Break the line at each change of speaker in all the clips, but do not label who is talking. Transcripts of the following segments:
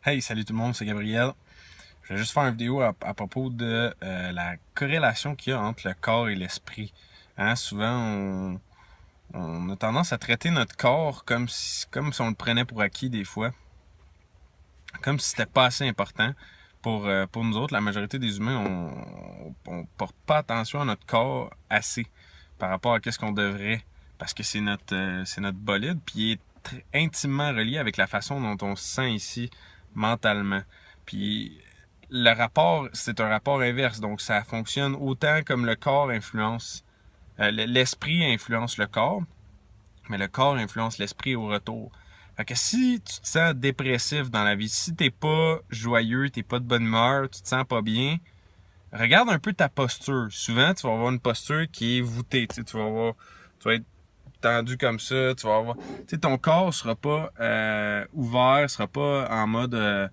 Hey, salut tout le monde, c'est Gabriel. Je vais juste faire une vidéo à propos de la corrélation qu'il y a entre le corps et l'esprit. Hein, souvent, on a tendance à traiter notre corps comme si on le prenait pour acquis des fois, comme si c'était pas assez important pour nous autres. La majorité des humains, on porte pas attention à notre corps assez par rapport à ce qu'on devrait, parce que c'est notre bolide, puis il est intimement relié avec la façon dont on se sent ici mentalement. Puis le rapport, c'est un rapport inverse, donc ça fonctionne autant comme le corps influence, l'esprit influence le corps, mais le corps influence l'esprit au retour. Fait que si tu te sens dépressif dans la vie, si t'es pas joyeux, t'es pas de bonne humeur, tu te sens pas bien, regarde un peu ta posture. Souvent, tu vas avoir une posture qui est voûtée, tu vas être tendu comme ça, tu vas avoir, ton corps sera pas ouvert, sera pas en mode,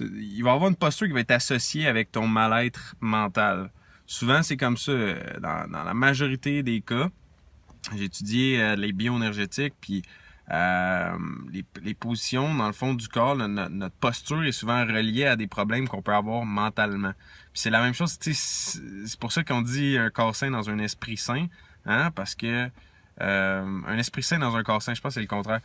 il va avoir une posture qui va être associée avec ton mal-être mental. Souvent, c'est comme ça dans la majorité des cas. J'ai étudié les bioénergétiques, puis les positions dans le fond du corps, notre posture est souvent reliée à des problèmes qu'on peut avoir mentalement. Puis c'est la même chose, c'est pour ça qu'on dit un corps sain dans un esprit sain, hein, parce que un esprit sain dans un corps sain, je pense que c'est le contraire.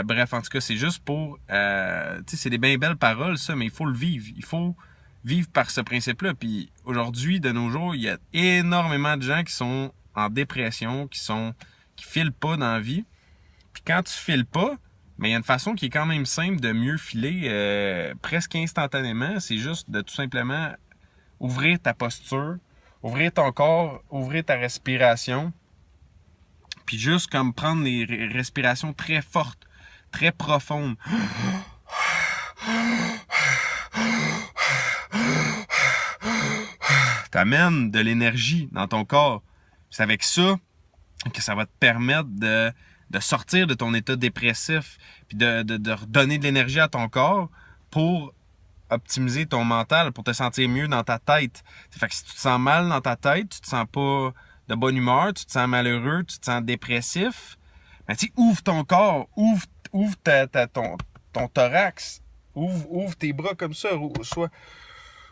Bref, en tout cas, c'est juste pour, c'est des bien belles paroles ça, mais il faut le vivre. Il faut vivre par ce principe-là. Puis aujourd'hui, de nos jours, il y a énormément de gens qui sont en dépression, qui filent pas dans la vie. Puis quand tu files pas, mais il y a une façon qui est quand même simple de mieux filer presque instantanément. C'est juste de tout simplement ouvrir ta posture, ouvrir ton corps, ouvrir ta respiration. Puis juste comme prendre des respirations très fortes, très profondes. T'amènes de l'énergie dans ton corps. C'est avec ça que ça va te permettre de sortir de ton état dépressif, puis de redonner de l'énergie à ton corps pour optimiser ton mental, pour te sentir mieux dans ta tête. Fait que si tu te sens mal dans ta tête, tu te sens pas de bonne humeur, tu te sens malheureux, tu te sens dépressif, ben tu ouvre ton corps, ouvre ton thorax, ouvre tes bras comme ça, soit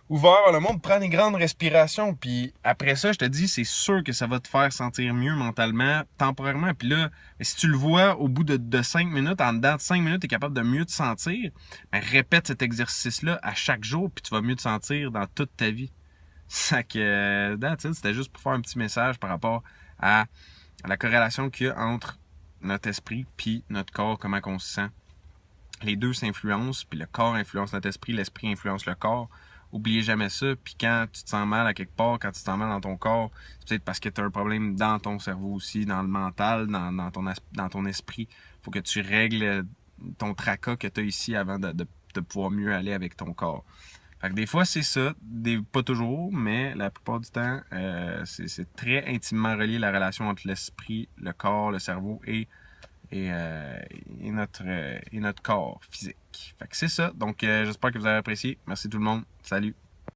ouvert vers le monde, prends des grandes respirations, puis après ça, je te dis, c'est sûr que ça va te faire sentir mieux mentalement, temporairement. Puis là, si tu le vois au bout de 5 minutes, en dedans de 5 minutes, tu es capable de mieux te sentir, ben, répète cet exercice-là à chaque jour, puis tu vas mieux te sentir dans toute ta vie. C'est que, c'était juste pour faire un petit message par rapport à la corrélation qu'il y a entre notre esprit puis notre corps, comment on se sent. Les deux s'influencent, puis le corps influence notre esprit, l'esprit influence le corps. Oubliez jamais ça. Puis quand tu te sens mal à quelque part, quand tu te sens mal dans ton corps, c'est peut-être parce que tu as un problème dans ton cerveau aussi, dans le mental, dans ton esprit. Faut que tu règles ton tracas que tu as ici avant de pouvoir mieux aller avec ton corps. Fait que des fois, c'est ça. Pas toujours, mais la plupart du temps, c'est très intimement relié la relation entre l'esprit, le corps, le cerveau et notre corps physique. Fait que c'est ça. Donc, j'espère que vous avez apprécié. Merci tout le monde. Salut.